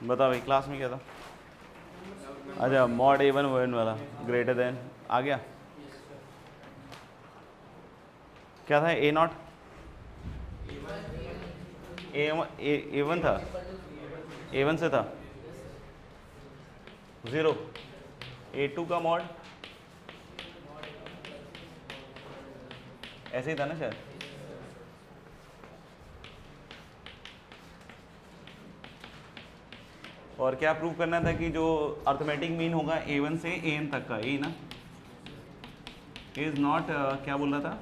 बताओ भाई क्लास में क्या था? अच्छा मॉड A1 O1 वाला ग्रेटर देन आ गया। क्या था A0? A1 था, A1 से था 0। A2 का मॉड ऐसे ही था ना शायद। और क्या प्रूव करना था कि जो अर्थमेटिक मीन होगा A1 से AN तक का, यही ना, इज नॉट क्या बोल रहा था,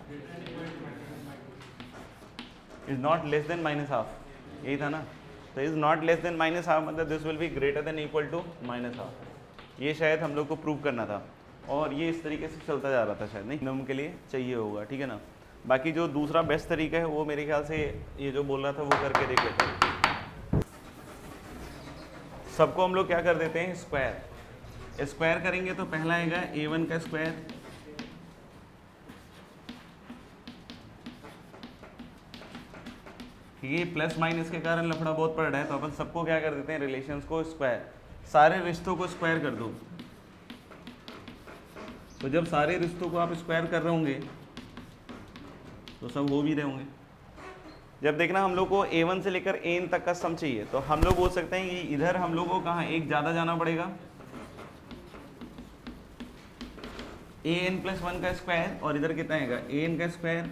is not less than minus half, यही था ना। तो is not less than minus half मतलब this will be greater than equal to minus half. ये शायद हम लोग को प्रूव करना था और ये इस तरीके से चलता जा रहा था शायद, नहीं नम के लिए चाहिए होगा, ठीक है ना। बाकी जो दूसरा बेस्ट तरीका है वो मेरे ख्याल से ये जो बोल रहा था वो करके देख लेते हैं। सबको हम लोग क्या कर देते हैं, स्क्वायर। स्क्वायर करेंगे तो पहला आएगा A1 का स्क्वायर, ये प्लस माइनस के कारण लफड़ा बहुत पड़ रहा है तो अपन सबको क्या कर देते हैं, रिलेशंस को स्क्वायर, सारे रिश्तों को स्क्वायर कर दो। तो जब सारे रिश्तों को आप स्क्वायर कर रहे होंगे तो सब हो भी रहे होंगे। जब देखना हम लोग को A1 से लेकर AN तक का सम चाहिए तो हम लोग बोल सकते हैं कि इधर हम लोग को कहाँ एक ज़्यादा जाना पड़ेगा, AN प्लस 1 का स्क्वायर, और इधर कितना आएगा AN का स्क्वायर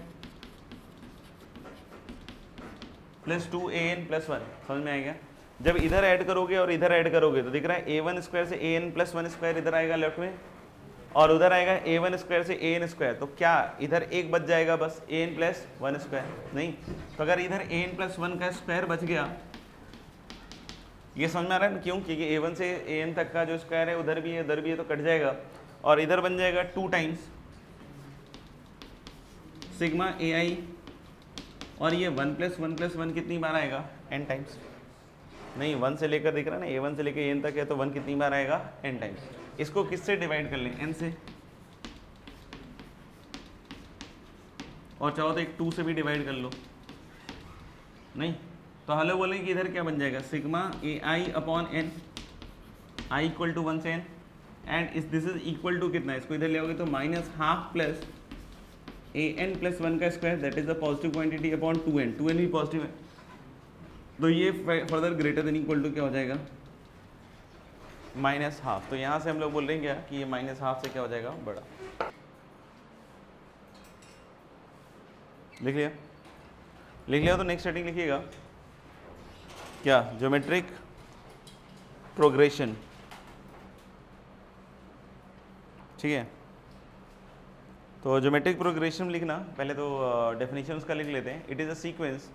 प्लस 2AN प्लस 1। समझ में आएगा? जब इधर ऐड करोगे और इधर ऐड करोगे तो दिख रहा है A1 स्क्वायर से AN प्लस 1 स्क्वायर इधर आएगा लेफ्ट में, और उधर आएगा A1 स्क्वायर से AN स्क्वायर। तो क्या इधर एक बच जाएगा बस AN प्लस 1 स्क्वायर? नहीं। तो अगर इधर AN प्लस 1 का स्क्वायर बच गया, ये समझ में आ रहा है क्यों? क्योंकि A1 से AN तक का जो स्क्वायर है उधर भी है उधर भी है तो कट जाएगा, और इधर बन जाएगा 2 टाइम्स सिग्मा AI, और ये 1 प्लस 1 प्लस 1 कितनी बार आएगा, n टाइम्स। नहीं 1 से लेकर दिख रहा है ना, A1 से लेकर AN तक है तो 1 कितनी बार आएगा, n टाइम्स। इसको किससे डिवाइड कर लें, n से, और चाहो तो एक 2 से भी डिवाइड कर लो। नहीं तो हेलो बोलें कि इधर क्या बन जाएगा, sigma AI upon n, i equal to 1 से n, एंड इस दिस इज इक्वल टू कितना, इसको इधर ले आओगे तो minus half plus AN plus 1 का square that is the positive quantity upon 2n, 2n भी पॉजिटिव है तो ये further greater than equal to क्या हो जाएगा, माइनस हाफ। तो यहाँ से हम लोग बोल रहे हैं क्या कि ये माइनस हाफ से क्या हो जाएगा, बड़ा। लिख लिया? लिख लिया तो नेक्स्ट सेटिंग लिखिएगा क्या, ज्योमेट्रिक प्रोग्रेशन, ठीक है। तो ज्योमेट्रिक प्रोग्रेशन लिखना, पहले तो डेफिनेशन उसका लिख लेते हैं। It is a sequence,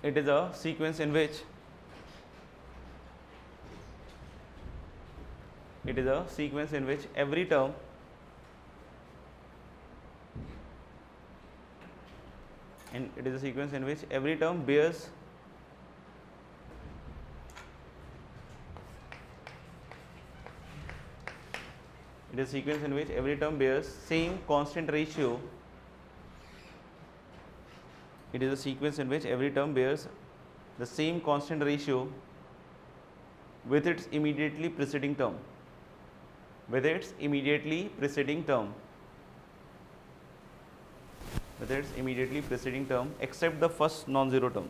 it is a sequence in which every term bears same constant ratio. It is a sequence in which every term bears the same constant ratio with its immediately preceding term. Except the first non-zero term.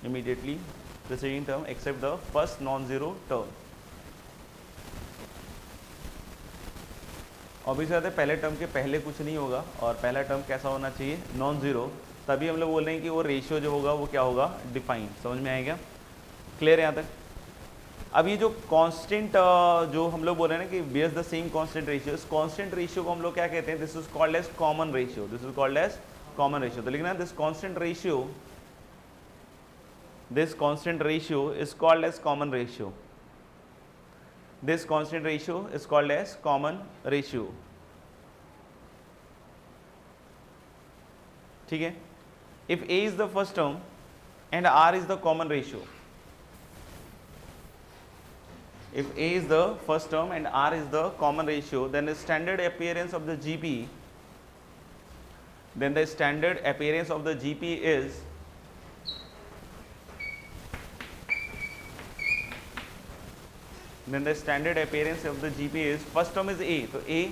Immediately preceding term except the first non-zero term. Obviously बात है पहले term के पहले कुछ नहीं होगा, और पहला टर्म कैसा होना चाहिए, नॉन जीरो, तभी हम लोग बोल रहे हैं कि वो रेशियो जो होगा वो क्या होगा, डिफाइंड। समझ में आएगा? क्लियर है यहाँ तक? अब ये जो कांस्टेंट जो हम लोग बोल रहे हैं ना कि bears the same constant ratio, इस कांस्टेंट रेशियो को हम लोग क्या कहते हैं, this is called as common ratio. तो लिखना this constant ratio is called as common ratio. This constant ratio is called as common ratio, ठीक है। If A is the first term and R is the common ratio, then the standard appearance of the GP then the standard appearance of the GP is first term is a, तो ए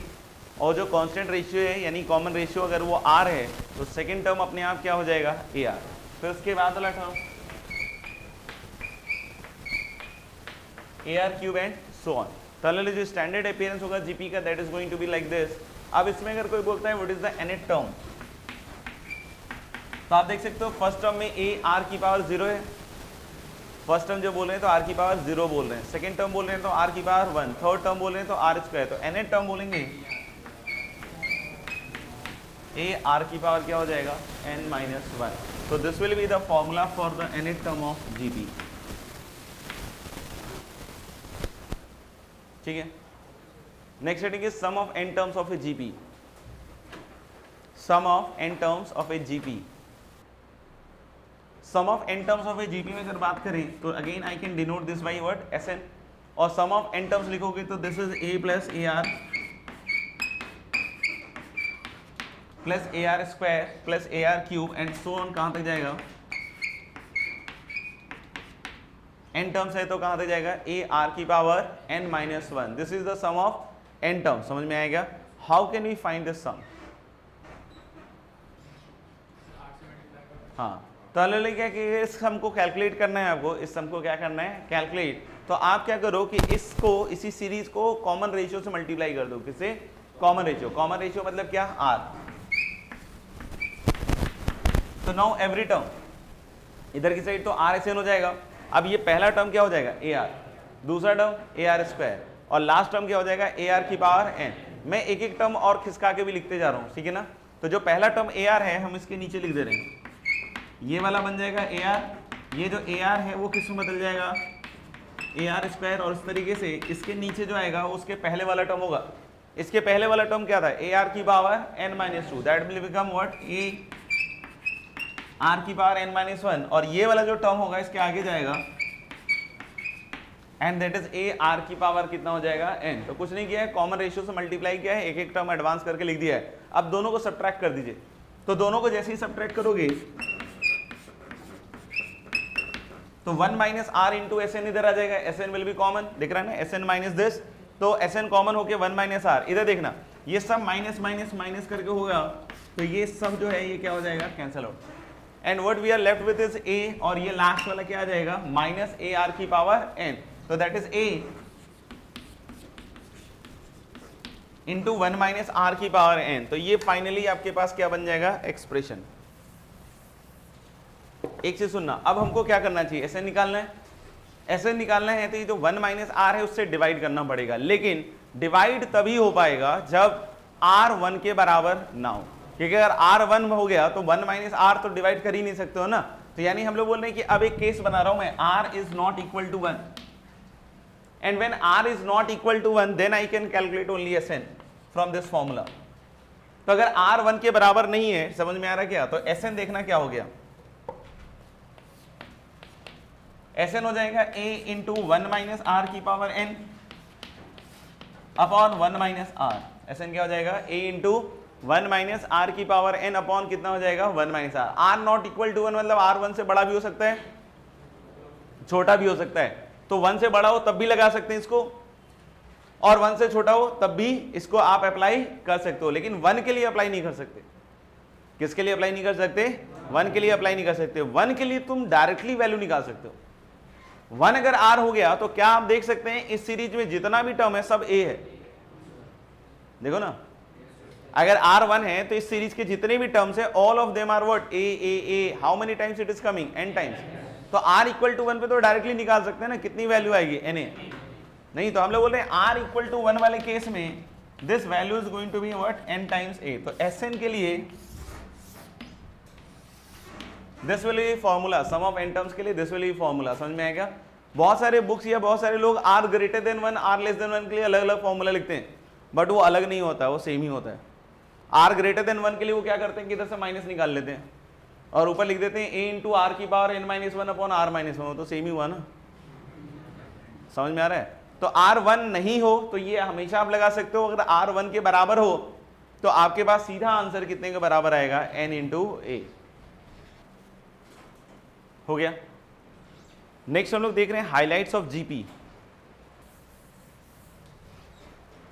और जो constant ratio है यानी common ratio अगर वो are है तो second term अपने आप क्या हो जाएगा ए आर। फिर उसके बाद वाला term a r cube and so on. तो जो स्टैंडर्ड अपीयरेंस होगा जीपी का that is going to be like this. अब इसमें अगर कोई बोलता है what is the nth term, तो आप देख सकते हो फर्स्ट टर्म में ए आर की पावर 0 है, फर्स्ट टर्म जो बोल रहे हैं तो आर की पावर 0 बोल रहे हैं, सेकंड टर्म बोल रहे हैं तो आर की पावर 1, थर्ड टर्म बोल रहे हैं तो आर स्क्वायर, तो nth टर्म बोलेंगे ए आर की पावर क्या हो जाएगा n-1। तो this will be the formula for the nth term of GP. ठीक है, next heading is sum of n terms of a GP. Sum of n terms of a GP, sum of n terms of a GP में अगर बात करें तो again I can denote this by what Sn, और sum of n terms लिखोगे तो this is a plus A r plus A R square plus A r cube and so on. कहां तक जाएगा n टर्म्स है तो कहां तक जाएगा ए आर की power n-1। This is the sum of n terms. समझ में आएगा? How can we find this sum? हाँ, तो अलग क्या कि इस सम को कैलकुलेट करना है आपको, इस सम को क्या करना है कैलकुलेट। तो आप क्या करो कि इसको इसी सीरीज को कॉमन रेशियो से मल्टीप्लाई कर दो। किससे? Common ratio. कॉमन रेशियो मतलब क्या? आर। तो नाउ एवरी टर्म इधर की साइड तो आर एस एन हो जाएगा। अब ये पहला टर्म क्या हो जाएगा ए आर, दूसरा टर्म ए आर स्क्वायर और लास्ट टर्म क्या हो जाएगा ए आर की पावर एन। मैं एक एक टर्म और खिसका के भी लिखते जा रहा हूँ, ठीक है ना। तो जो पहला टर्म ए आर है हम इसके नीचे लिख दे रहे हैं, ये वाला बन जाएगा ए आर। ये जो ए आर है वो किस में बदल जाएगा ए आर स्क्वायर, और इस तरीके से इसके नीचे जो आएगा उसके पहले वाला टर्म होगा। इसके पहले वाला टर्म क्या था ए आर की power n-2, that will become what A R की पावर n-1, और ये वाला जो टर्म होगा इसके आगे जाएगा and that is A R की पावर कितना हो जाएगा n। तो कुछ नहीं किया है, कॉमन रेशियो से मल्टीप्लाई किया है, एक एक टर्म एडवांस करके लिख दिया है। अब दोनों को सब्ट्रैक्ट कर दीजिए। तो दोनों को जैसे ही सब्ट्रैक्ट करोगे तो 1 minus r into S n इधर आ जाएगा। S n will be common, दिख रहा है ना, एस एन माइनस दिस, तो एस एन कॉमन होके 1 माइनस आर। इधर देखना ये सब माइनस माइनस माइनस करके होगा तो ये सब जो है ये क्या हो जाएगा cancel out, and what we are left with is a, और ये लास्ट वाला क्या आ जाएगा माइनस ए आर की पावर एन। तो that is a into 1 minus are की पावर एन। तो ये फाइनली आपके पास क्या बन जाएगा एक्सप्रेशन। एक चीज सुनना, अब हमको क्या करना चाहिए, ऐसे निकालना है। ऐसे निकालना है तो ये जो 1 माइनस आर है उससे डिवाइड करना पड़ेगा, लेकिन डिवाइड तभी हो पाएगा जब आर 1 के बराबर ना हो, क्योंकि अगर आर 1 हो गया तो 1 माइनस आर तो डिवाइड कर ही नहीं सकते हो ना। तो यानी हम लोग बोल रहे हैं कि अब एक केस बना रहा हूं मैं, r is not equal to 1, and when r is not equal to 1 then I can calculate only S n from this formula. तो अगर आर 1 के बराबर नहीं है, समझ में आ रहा है क्या, तो एस एन देखना क्या हो गया, एस एन हो जाएगा ए इंटू 1 माइनस आर की power N upon 1 minus R. S N क्या हो जाएगा ए इंटू 1 माइनस आर की पावर एन अपॉन कितना हो जाएगा 1 minus R. R not equal to 1 मतलब आर 1 से बड़ा भी हो सकता है, छोटा भी हो सकता है। तो 1 से बड़ा हो तब भी लगा सकते हैं इसको, और 1 से छोटा हो तब भी इसको आप अप्लाई कर सकते हो, लेकिन 1 के लिए अप्लाई नहीं कर सकते। किसके लिए अप्लाई नहीं कर सकते? 1 के लिए अप्लाई नहीं कर सकते। 1 के लिए तुम डायरेक्टली वैल्यू निकाल सकते हो। 1 अगर आर हो गया तो क्या आप देख सकते हैं इस सीरीज में जितना भी टर्म है सब ए है। देखो ना, अगर आर 1 है तो इस सीरीज के जितने भी टर्म्स है all of them are what a a a. How many times it is coming? n times. तो r इक्वल टू 1 पे तो डायरेक्टली निकाल सकते हैं ना, कितनी वैल्यू आएगी na। नहीं, तो हम लोग बोल रहे हैं r इक्वल टू 1 वाले केस में this value is going to be what n times a। तो Sn के लिए this will be formula, sum of n terms के लिए दिस विल बी फॉर्मूला। समझ में आएगा? बहुत सारे बुक्स या बहुत सारे लोग r greater than 1 r less than 1 के लिए अलग अलग फॉर्मूला लिखते हैं, बट वो अलग नहीं होता है, वो सेम ही होता है। r ग्रेटर देन 1 के लिए वो क्या करते हैं कि इधर से माइनस निकाल लेते हैं और ऊपर लिख देते हैं a इंटू आर की पावर n-1 अपॉन r-1, तो सेम ही हुआ ना। समझ में आ रहा है? तो r1 नहीं हो तो ये हमेशा आप लगा सकते हो, अगर r1 के बराबर हो तो आपके पास सीधा आंसर कितने के बराबर आएगा, n इंटू ए। हो गया। नेक्स्ट हम लोग देख रहे हैं highlights of GP.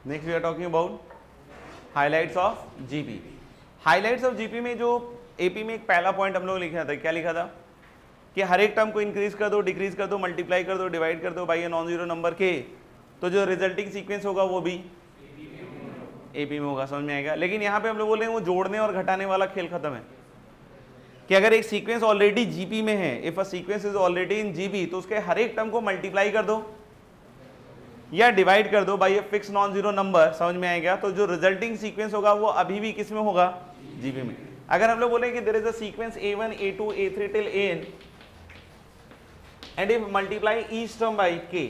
Next we are talking about highlights of GP. Highlights of GP में जो एपी में एक पहला पॉइंट हम लोग लिखा था, क्या लिखा था कि हर एक टर्म को इंक्रीज कर दो, डिक्रीज कर दो, मल्टीप्लाई कर दो, डिवाइड कर दो by a non zero number के, तो जो रिजल्टिंग सीक्वेंस होगा वो भी एपी में होगा। समझ में आएगा। लेकिन यहाँ पे हम लोग बोल रहे हैं वो जोड़ने और घटाने वाला खेल खत्म है कि अगर एक सीक्वेंस ऑलरेडी जीपी में है, if a sequence is already in GP, तो उसके हर एक टर्म को मल्टीप्लाई कर दो या डिवाइड कर दो by a fix non zero number. समझ में आएगा। तो जो रिजल्टिंग सीक्वेंस होगा वो अभी भी किस में होगा, जीपी में। अगर हम लोग बोले कि there is a sequence a1 a2 a3 till an and if multiply each term by k,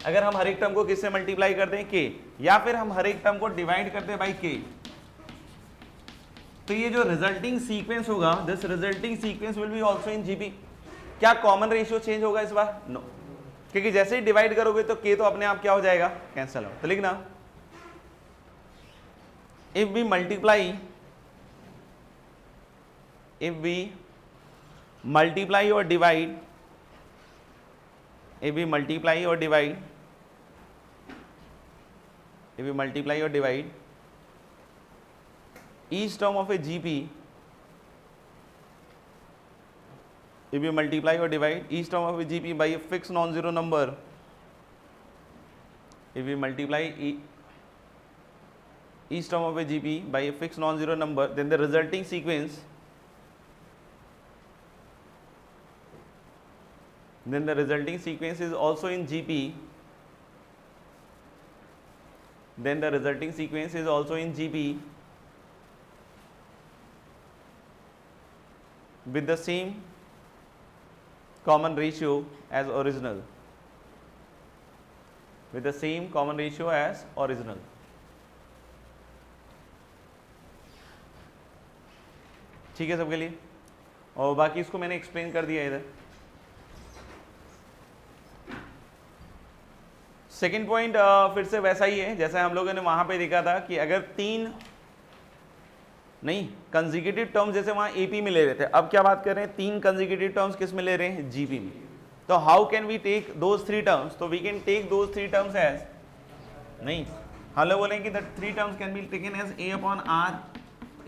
अगर हम हर एक टर्म को किससे मल्टीप्लाई करते हैं, k, या फिर हम हर एक टर्म को डिवाइड करते हैं बाई k, तो ये जो रिजल्टिंग सीक्वेंस होगा, this resulting sequence will be also in GP. क्या कॉमन रेशियो चेंज होगा इस बार? नो, क्योंकि जैसे ही डिवाइड करोगे तो k तो अपने आप क्या हो जाएगा, कैंसिल हो। तो लिखना इफ वी मल्टीप्लाई और divide, if we multiply or divide each term of a GP, if we multiply or divide each term of a GP by a fixed non-zero number, if we multiply each term of a GP by a fixed non-zero number, then the resulting sequence is also in GP. Then the resulting sequence is also in GP with the same common ratio as original. With the same common ratio as original. ठीक है सबके लिए। और बाकी इसको मैंने explain कर दिया इधर। सेकेंड पॉइंट फिर से वैसा ही है जैसा हम लोगों ने वहां पे देखा था कि अगर तीन नहीं कंसेक्यूटिव टर्म्स जैसे वहां एपी में ले रहे थे, अब क्या बात कर रहे हैं, तीन कंसेक्यूटिव टर्म्स किस में ले रहे हैं, जीपी में। तो how can we take those three terms, तो we can take those three terms as, नहीं हम लोग बोलेंगे that three terms can be taken as a upon r,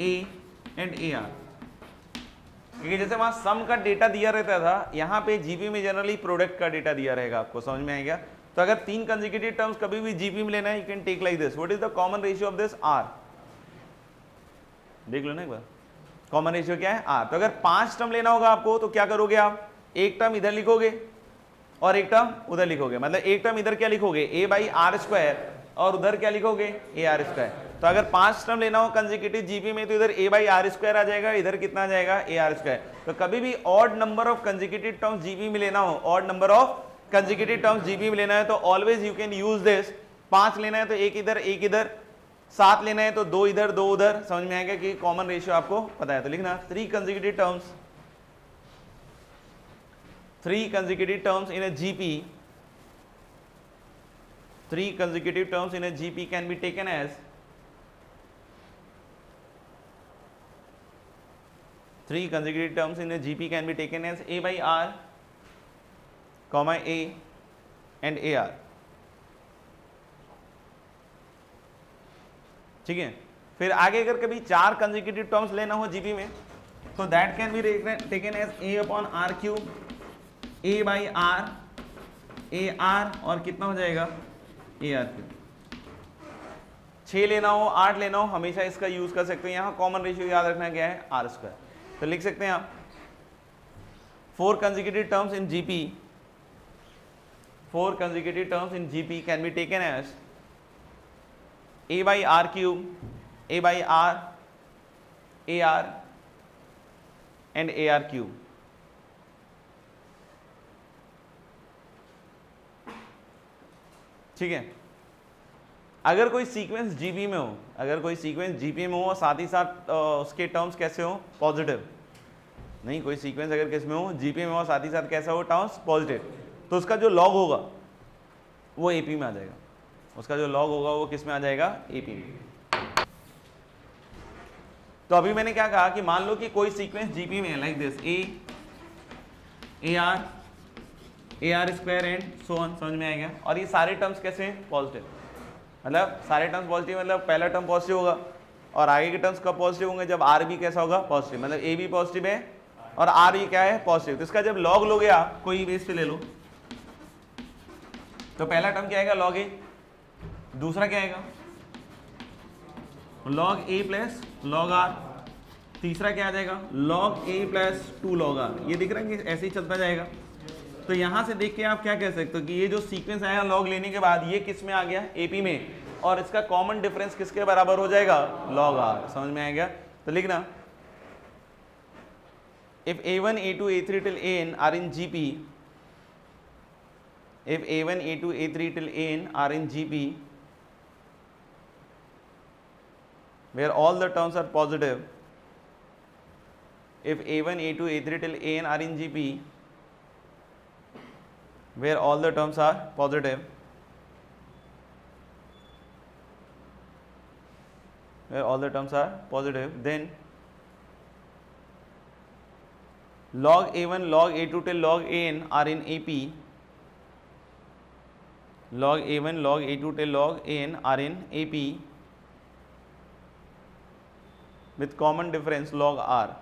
a and ar, क्योंकि जैसे वहां सम का डेटा दिया रहता था, यहाँ पे जीपी में जनरली प्रोडक्ट का डेटा दिया रहेगा। आपको समझ में आएगा। तो अगर तीन कंसेक्यूटिव टर्म्स कभी भी जीपी में लेना है, you can take like this, what is the common ratio of this, r, देख लो ना एक बार, कॉमन रेशियो क्या है, r। तो अगर पांच टर्म लेना होगा आपको तो क्या करोगे आप, एक टर्म इधर लिखोगे और एक टर्म उधर लिखोगे, मतलब एक टर्म इधर क्या लिखोगे, a बाई आर स्क्वायर, और उधर क्या लिखोगे, ए आर स्क्वायर। तो अगर पांच टर्म लेना हो कंसेक्यूटिव जीपी में तो इधर a बाई आर स्क्वायर आ जाएगा, इधर कितना आ जाएगा, ए आर स्क्वायर। तो कभी भी odd number of consecutive terms GP में लेना हो, odd number of consecutive terms GP में लेना है तो always you can use this. पांच लेना है तो एक इधर, सात लेना है तो दो इधर दो उधर। समझ में आएगा कि कॉमन रेशियो आपको पता है। तो लिखना three consecutive terms in a GP, three consecutive terms in a GP can be taken as a by r, comma a and ar। ठीक है। फिर आगे अगर कभी चार कंसेक्यूटिव टर्म्स लेना हो जीपी में तो that can be taken as a upon R cube, a by R, A R, और कितना हो जाएगा, ए आर क्यूब। 6 लेना हो, 8 लेना हो, हमेशा इसका यूज कर सकते हैं। यहाँ कॉमन रेशियो याद रखना क्या है, आर स्क्वायर। तो लिख सकते हैं आप 4 consecutive terms in GP can be taken as a by r cube, a by r, ar and ar cube। ठीक है। अगर कोई सीक्वेंस जीपी में हो, और साथ ही साथ उसके टर्म्स कैसे हो, पॉजिटिव, नहीं कोई सीक्वेंस अगर किस में हो, जीपी में हो, साथ ही साथ कैसा हो, टर्म्स पॉजिटिव, तो उसका जो लॉग होगा वो एपी में आ जाएगा। उसका जो log होगा वो किस में आ जाएगा, AP में। तो अभी मैंने क्या कहा कि मान लो कि कोई सीक्वेंस GP में है like this, AR square and so on, समझ में आएगा। और ये सारे टर्म्स कैसे हैं, पॉजिटिव, मतलब सारे टर्म्स पॉजिटिव, मतलब पहला टर्म पॉजिटिव होगा और आगे के टर्म्स कब पॉजिटिव होंगे, जब R भी कैसा होगा, पॉजिटिव, मतलब A भी पॉजिटिव है और R भी क्या है, पॉजिटिव। तो इसका जब लॉग लोगे आप, कोई बेस पे ले लो, तो पहला टर्म क्या आएगा, लॉग A, दूसरा क्या आएगा, log A plus log R, तीसरा क्या आ जाएगा, log A plus 2 log R। ये दिख रहा है कि ऐसे ही चलता जाएगा। तो यहां से देख के आप क्या कह सकते हो कि ये जो सीक्वेंस आया लॉग लेने के बाद ये किस में आ गया, AP में, और इसका कॉमन डिफरेंस किसके बराबर हो जाएगा, लॉग R। समझ में आ गया। तो लिखना, if A1, A2, A3 till AN are in GP, if A1, A2, A3 till AN are in GP, where all the terms are positive, if A1, A2, A3 till AN are in GP, where all the terms are positive, where all the terms are positive, then log A1, log A2 till log AN are in AP, log A1, log A2 till log AN are in AP with common difference log R,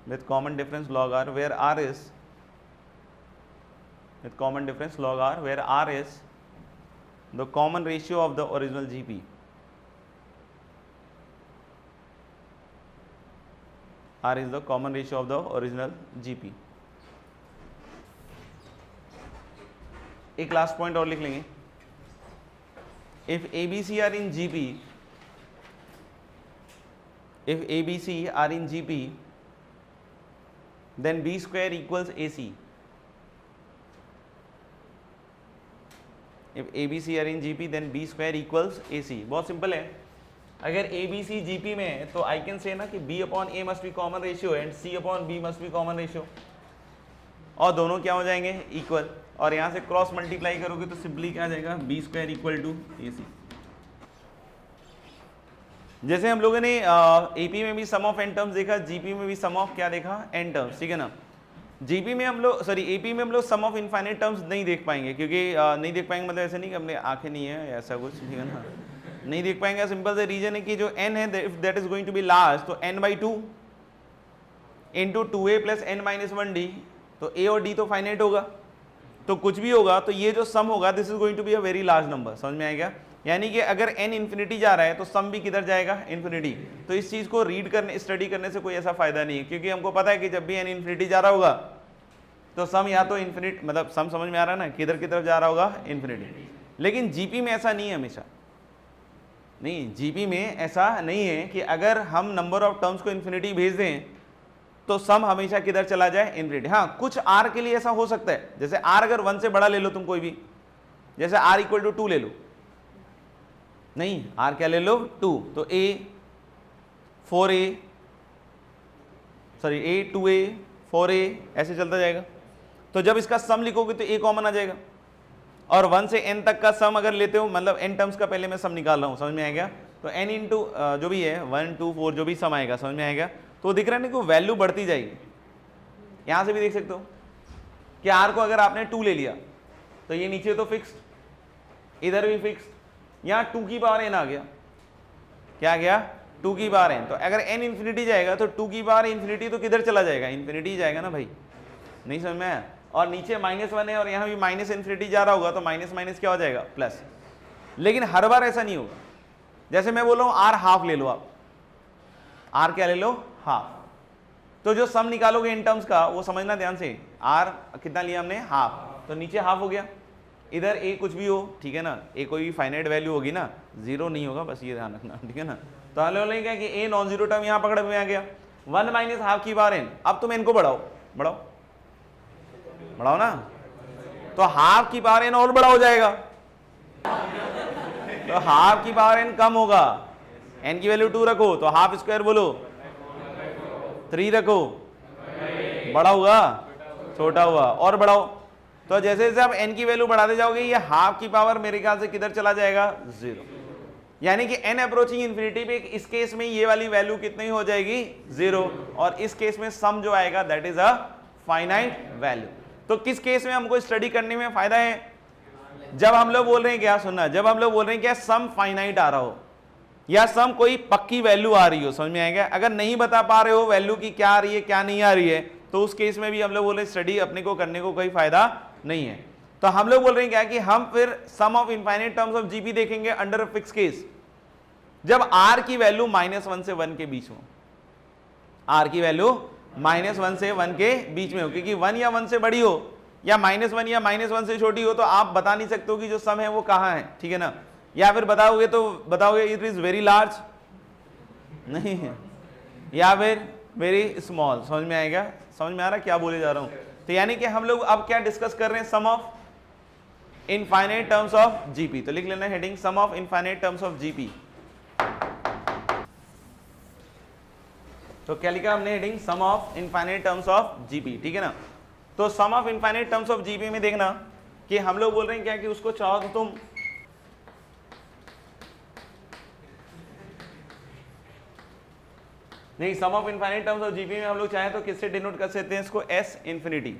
with common difference log R, where R is, with common difference log R, where R is the common ratio of the original GP. R is the common ratio of the original GP. एक last point और लिख लेंगे, if ABC are in GP, if ABC are in GP, then B square equals AC. If ABC are in GP, then B square equals AC. बहुत simple है। अगर ABC GP में है तो आई कैन से ना कि B upon A must be common ratio and C upon B must be common ratio, और दोनों क्या हो जाएंगे, इक्वल। और यहाँ से क्रॉस मल्टीप्लाई करोगे तो सिंपली क्या आ जाएगा, B square equal to AC। जैसे हम लोगों ने AP में भी सम ऑफ n टर्म्स देखा, GP में भी सम ऑफ क्या देखा, n टर्म्स, ठीक है ना। GP में हम लोग, सॉरी AP में हम लोग सम ऑफ इनफाइनाइट टर्म्स नहीं देख पाएंगे, क्योंकि नहीं देख पाएंगे मतलब ऐसे नहीं कि अपने आंखें नहीं है ऐसा कुछ, ठीक है ना, नहीं देख पाएंगे। सिंपल से रीजन है कि जो n है, if that is going to be large, तो n/2 into 2a plus n-1d, तो a और d तो फाइनाइट होगा, तो कुछ भी होगा तो ये जो सम होगा this is going to be a very large number. समझ में आएगा, यानी कि अगर n इन्फिनिटी जा रहा है तो सम भी किधर जाएगा, इन्फिनिटी। तो इस चीज को रीड करने, स्टडी करने से कोई ऐसा फायदा नहीं है, क्योंकि हमको पता है कि जब भी n इन्फिनिटी जा रहा होगा तो सम या तो इन्फिनिट, मतलब सम समझ में आ रहा है ना, किधर की तरफ जा रहा होगा, इन्फिनिटी। लेकिन जीपी में ऐसा नहीं है, हमेशा नहीं, जीपी में ऐसा नहीं है कि अगर हम नंबर ऑफ टर्म्स को इन्फिनिटी भेज दें तो सम हमेशा किधर चला जाए, इन्फिनिटी। हाँ, कुछ r के लिए ऐसा हो सकता है, जैसे r अगर 1 से बड़ा ले लो तुम कोई भी, जैसे r इक्वल टू 2 ले लो, नहीं r क्या ले लो, 2, तो a 4a, sorry a 2a 4a ऐसे चलता जाएगा। तो जब इसका सम लिखोगे तो a कॉमन आ जाएगा, और 1 से n तक का सम अगर लेते हो, मतलब n टर्म्स का पहले मैं सम निकाल रहा हूँ, समझ में आएगा, तो n इंटू जो भी है 1 2 4 जो भी सम आएगा, समझ में आएगा। तो दिख रहा है ना कि वैल्यू बढ़ती जाएगी। यहाँ से भी देख सकते हो कि r को अगर आपने 2 ले लिया तो ये नीचे तो फिक्स्ड, इधर भी फिक्स्ड, यहाँ 2 की पावर n आ गया, क्या आ गया, 2 की पावर n। तो अगर n इन्फिनिटी जाएगा तो 2 की पावर इन्फिनिटी तो किधर चला जाएगा, इन्फिनिटी जाएगा ना भाई, नहीं समझ में आया। और नीचे -1 है और यहाँ भी माइनस इन्फिनिटी जा रहा होगा तो माइनस माइनस क्या हो जाएगा, प्लस। लेकिन हर बार ऐसा नहीं होगा, जैसे मैं बोल रहा हूँ r हाफ ले लो आप, r क्या ले लो, हाफ। तो जो सम निकालोगे इन टर्म्स का वो समझना ध्यान से, r कितना लिया हमने, हाफ, तो नीचे हाफ हो गया, इधर a कुछ भी हो, ठीक है ना, a कोई भी फाइनाइट वैल्यू होगी ना, जीरो नहीं होगा, बस ये ध्यान रखना, ठीक है ना। तो हमें बोलेंगे क्या कि a नॉन जीरो टर्म यहाँ पकड़े हुए आ गया, 1 माइनस हाफ की बार n। अब तुम n को बढ़ाओ, बढ़ाओ बढ़ाओ ना, तो हाफ की पावर n और बड़ा हो जाएगा, तो हाफ की पावर n कम होगा, n की वैल्यू 2 रखो तो हाफ स्क्वायर बोलो, 3 रखो, बड़ा हुआ छोटा हुआ, और बढ़ाओ तो जैसे जैसे आप n की वैल्यू बढ़ाते जाओगे ये हाफ की पावर मेरे ख्याल से किधर चला जाएगा, 0, यानी कि n अप्रोचिंग इन्फिनिटी पे इस केस में ये वाली वैल्यू कितनी हो जाएगी, 0, और इस केस में सम जो आएगा that is a finite value. तो किस केस में हमको स्टडी करने में फायदा है, जब हम लोग बोल रहे हैं क्या, सुनना, जब हम लोग बोल रहे हैं क्या सम फाइनाइट आ रहा हो या सम कोई पक्की वैल्यू आ रही हो, समझ में आएगा। अगर नहीं बता पा रहे हो वैल्यू की क्या आ रही है क्या नहीं आ रही है, तो उस केस में भी हम लोग बोल रहे हैं स्टडी अपने को करने को कोई फायदा नहीं है। तो हम लोग बोल रहे हैं क्या कि हम फिर sum of infinite terms of GP देखेंगे अंडर अ फिक्स केस, जब r की वैल्यू -1 से 1 के बीच में, r की वैल्यू -1 से 1 के बीच में हो, क्योंकि 1 या 1 से बड़ी हो या -1 या -1 से छोटी हो तो आप बता नहीं सकते हो कि जो सम है वो कहाँ है, ठीक है ना। या फिर बताओगे तो बताओगे इट इज वेरी लार्ज, नहीं है, या फिर वेरी स्मॉल, समझ में आएगा, समझ में आ रहा क्या बोले जा रहा हूं। तो यानी कि हम लोग अब क्या डिस्कस कर रहे हैं, sum of infinite terms of GP. तो लिख लेना heading sum of infinite terms of GP. तो क्या लिखा हमने heading sum of infinite terms of GP, ठीक है ना। तो sum of infinite terms of GP में देखना कि हम लोग बोल रहे हैं क्या कि उसको चाहो तो तुम नहीं, sum of infinite terms of GP में हम लोग चाहें तो किससे डिनोट कर सकते हैं इसको, एस इन्फिनिटी।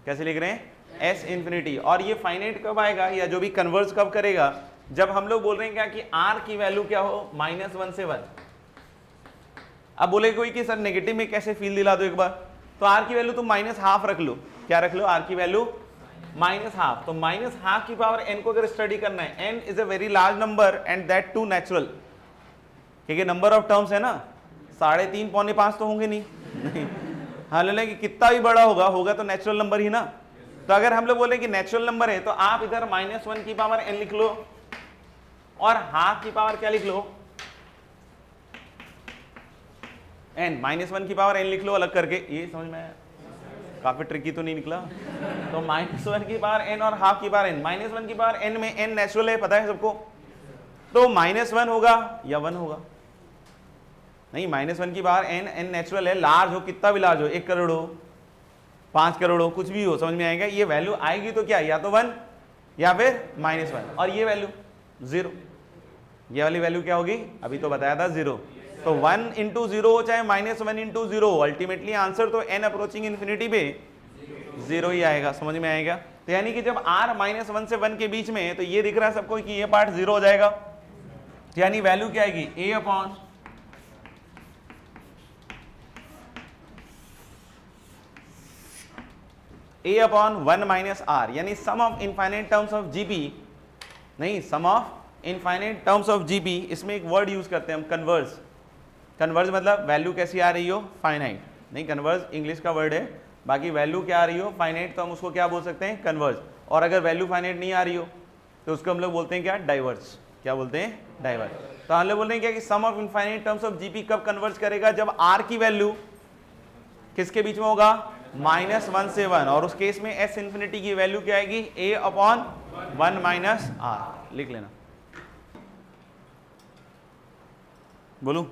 कैसे लिख रहे हैं, एस इन्फिनिटी। और ये फाइनाइट कब आएगा या जो भी कन्वर्ज कब करेगा, जब हम लोग बोल रहे हैं क्या कि r की वैल्यू क्या हो, -1 से 1। अब बोले कोई कि सर नेगेटिव में कैसे फील दिला दो एक बार, तो r की वैल्यू तुम -½ रख लो, क्या रख लो, r की वैल्यू -½। तो -½ की पावर n को अगर स्टडी करना है, n is a very large number and that too natural, क्योंकि नंबर ऑफ टर्म्स है ना, 3.5 पौने 5 तो होंगे नहीं हाँ, लेकिन कि कितना भी बड़ा होगा तो नेचुरल नंबर ही ना। तो अगर हम लोग बोले कि नेचुरल नंबर है तो आप इधर -1 की पावर n लिख लो और हाफ की पावर क्या लिख लो, n, -1 की पावर n लिख लो अलग करके। ये समझ में आया, काफी ट्रिकी तो नहीं निकला। तो -1 की पावर n और हाफ की पावर n, -1 की पावर n में n नेचुरल है, पता है सबको, तो -1 होगा या 1 होगा, नहीं, -1 की पावर n नेचुरल है, लार्ज हो, कितना भी लार्ज हो, 1 करोड़ हो, 5 करोड़ हो, कुछ भी हो, समझ में आएगा। ये वैल्यू आएगी तो क्या, या तो 1 या फिर -1, और ये वैल्यू 0, ये वाली वैल्यू क्या होगी, अभी तो बताया था 0। तो 1 × 0 हो चाहे -1 × 0, अल्टीमेटली आंसर तो n अप्रोचिंग इन्फिनिटी पे 0 ही आएगा, समझ में आएगा। तो यानी कि जब r -1 से 1 के बीच में है तो ये दिख रहा है सबको कि ये पार्ट 0 हो जाएगा, यानी वैल्यू क्या आएगी, a अपॉन 1 - r, यानी sum of infinite terms of GP, नहीं, sum of infinite terms of GP. इसमें एक वर्ड यूज करते हैं हम, कन्वर्ज। कन्वर्ज मतलब वैल्यू कैसी आ रही हो, फाइनाइट, नहीं, कन्वर्ज इंग्लिश का वर्ड है, बाकी वैल्यू क्या आ रही हो, फाइनाइट, तो हम उसको क्या बोल सकते हैं, कन्वर्ज। और अगर वैल्यू फाइनाइट नहीं आ रही हो तो उसको हम लोग बोलते हैं क्या, डाइवर्ज। क्या बोलते हैं, डाइवर्ज। तो हम लोग बोल रहे हैं क्या कि sum of infinite terms of GP कब कन्वर्ज करेगा, जब r की वैल्यू किसके बीच में होगा, -1 से 1, और उस केस में s इन्फिनिटी की वैल्यू क्या आएगी, a अपॉन 1 - r। लिख लेना, बोलू,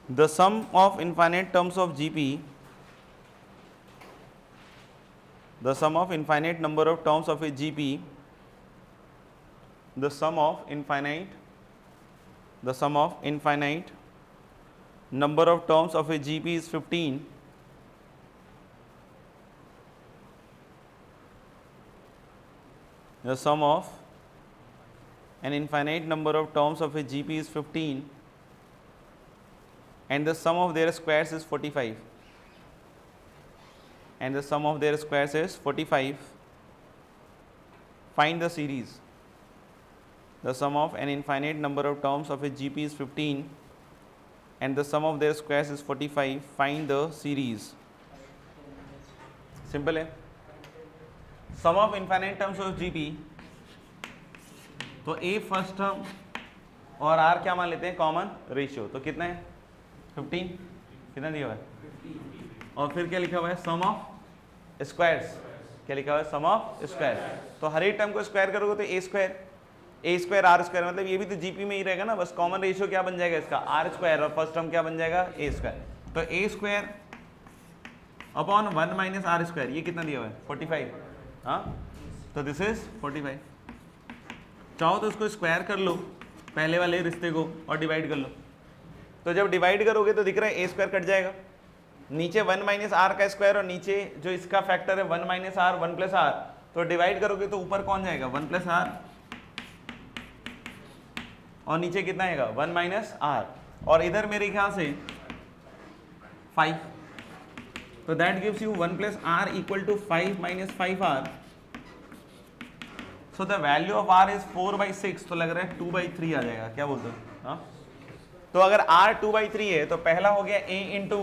the sum of infinite terms of GP, the sum of infinite number of terms of a GP, the sum of infinite, the sum of infinite number of terms of a GP is 15, the sum of an infinite number of terms of a GP is 15 and the sum of their squares is 45, and the sum of their squares is 45. Find the series. The sum of an infinite number of terms of a GP is 15 and the sum of their squares is 45. Find the series. Simple है, sum of infinite terms of GP, तो a first term और r क्या मान लेते हैं, common ratio, तो कितना है 15, कितना दिया हुआ है, और फिर क्या लिखा हुआ है, सम ऑफ स्क्वायर्स, क्या लिखा हुआ है, सम ऑफ स्क्वायर। तो हर एक टर्म को स्क्वायर करोगे तो a स्क्वायर r स्क्वायर, मतलब ये भी तो जीपी में ही रहेगा ना, बस कॉमन रेशियो क्या बन जाएगा इसका, r स्क्वायर, और फर्स्ट टर्म क्या बन जाएगा, a स्क्वायर। तो a square upon 1 minus R square, ये कितना दिया हुआ है 45, हाँ, तो दिस इज 45। चाहो तो इसको स्क्वायर कर लो पहले वाले रिश्ते को और डिवाइड कर लो, तो जब डिवाइड करोगे तो दिख रहा है ए स्क्वायर कट जाएगा, नीचे 1 माइनस आर का स्क्वायर और नीचे जो इसका फैक्टर है 1 माइनस आर 1 प्लस आर, तो डिवाइड करोगे तो ऊपर कौन जाएगा 1 प्लस आर और नीचे कितना आएगा 1 माइनस आर, और इधर मेरे ख्याल से 5, तो that gives you 1 plus R equal to 5 minus 5r, so the value of r is 4/6, तो लग रहा है 2/3 आ जाएगा, क्या बोलते हो, हाँ। तो अगर r 2/3 है तो पहला हो गया a इंटू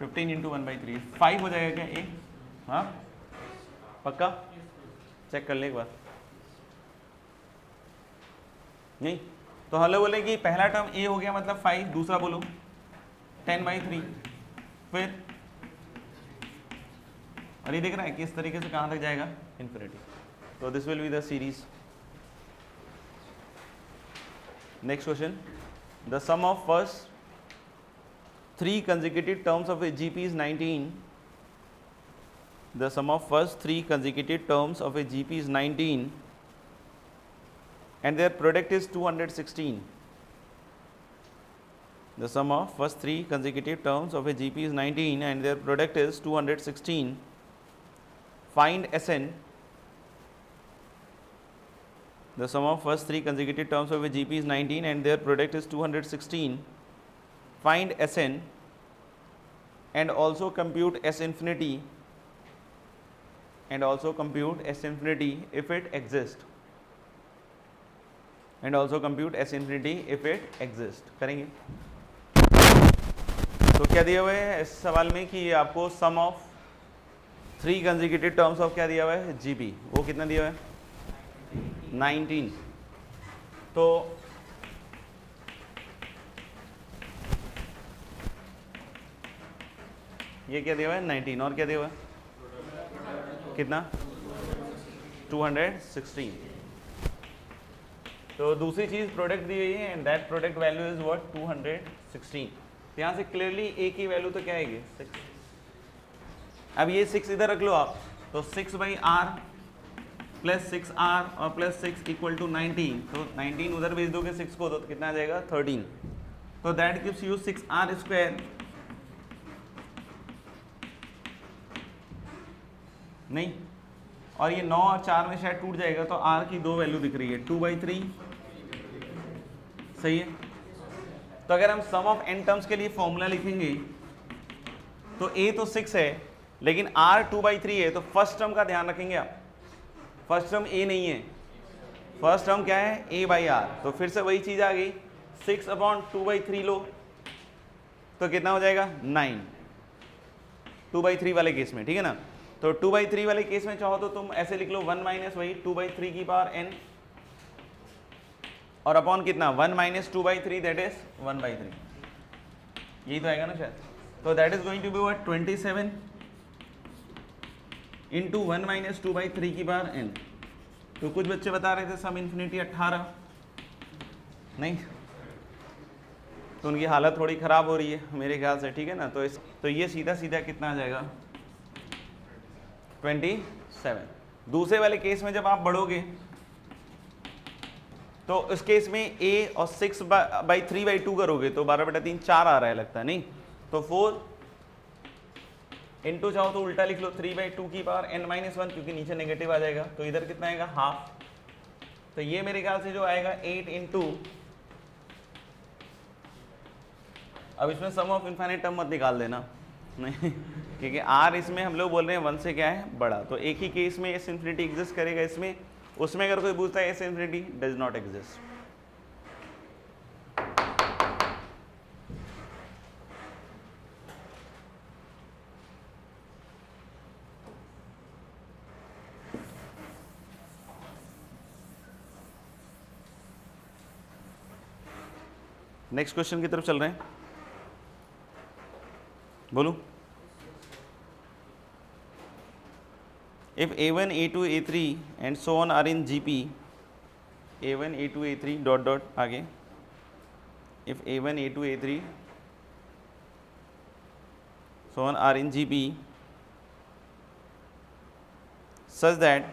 15 इंटू 1/3, 5 हो जाएगा क्या a, हाँ पक्का, चेक कर ले एक बार, नहीं तो हम लोग बोले कि पहला टर्म a हो गया मतलब 5, दूसरा बोलो 10/3, फिर और ये देख रहा है कि इस तरीके से कहाँ तक जाएगा इन्फिनिटी, तो this will be the series. Next question, the sum of first 3 consecutive terms of a GP is 19. The sum of first 3 consecutive terms of a GP is 19 and their product is 216. The sum of first 3 consecutive terms of a GP is 19 and their product is 216. Find Sn. The sum of first 3 consecutive terms of a GP is 19 and their product is 216. Find Sn and also compute S infinity and also compute S infinity if it exists and also compute S infinity if it exists। करेंगे तो क्या दिया हुआ है इस सवाल में कि आपको सम ऑफ 3 कंसेक्यूटिव टर्म्स ऑफ क्या दिया हुआ है जीपी, वो कितना दिया हुआ है 19, तो ये क्या दिया हुआ है 19 और क्या दिया हुआ है कितना 216, तो दूसरी चीज प्रोडक्ट दी हुई है and that product value is what 216, यहाँ से क्लियरली ए की वैल्यू तो क्या आएगी 6, अब ये 6 इधर रख लो आप, तो 6/r प्लस 6r और प्लस 6 इक्वल टू 19, तो 19 उधर भेज दोगे 6 को तो कितना आ जाएगा 13, तो that gives you 6r square, नहीं और ये 9 और 4 में शायद टूट जाएगा, तो r की 2 वैल्यू दिख रही है 2/3, सही है। तो अगर हम सम ऑफ n टर्म्स के लिए फॉर्मूला लिखेंगे तो a तो 6 है लेकिन r 2/3 है, तो फर्स्ट टर्म का ध्यान रखेंगे आप, फर्स्ट टर्म a नहीं है, फर्स्ट टर्म क्या है a/r, तो फिर से वही चीज आ गई 6/2/3 लो तो कितना हो जाएगा 9 2/3 वाले केस में, ठीक है ना। तो 2/3 वाले केस में चाहो तो तुम ऐसे लिख लो 1 माइनस वही 2/3 की पावर n और अपॉन कितना 1 माइनस 2/3 दैट इज 1/3, यही तो आएगा ना शायद, तो that is going to be what 27 into 1 minus 2/3 की पावर n, तो कुछ बच्चे बता रहे थे सम इन्फिनिटी 18, नहीं तो उनकी हालत थोड़ी ख़राब हो रही है मेरे ख्याल से, ठीक है ना, तो ये सीधा सीधा कितना आ जाएगा 27। दूसरे वाले केस में जब आप बढ़ोगे तो उस केस में a और 6/3/2 करोगे तो 12/3 4 आ रहा है लगता है, नहीं तो 4 इंटू चाहो तो उल्टा लिख लो 3/2 की पावर n-1 क्योंकि नीचे नेगेटिव आ जाएगा, तो इधर कितना आएगा हाफ, तो ये मेरे ख्याल से जो आएगा 8 इंटू, अब इसमें सम ऑफ इनफाइनाइट टर्म मत निकाल देना नहीं क्योंकि r इसमें हम लोग बोल रहे हैं 1 से क्या है बड़ा, तो एक ही केस में एस इन्फिनिटी एग्जिस्ट करेगा इसमें, उसमें अगर कोई पूछता है S infinity does not exist. Next question की तरफ चल रहे हैं, बोलो। If a1, a2, a3 and so on are in GP, a1, a2, a3 dot dot आगे, if a1, a2, a3 so on are in GP such that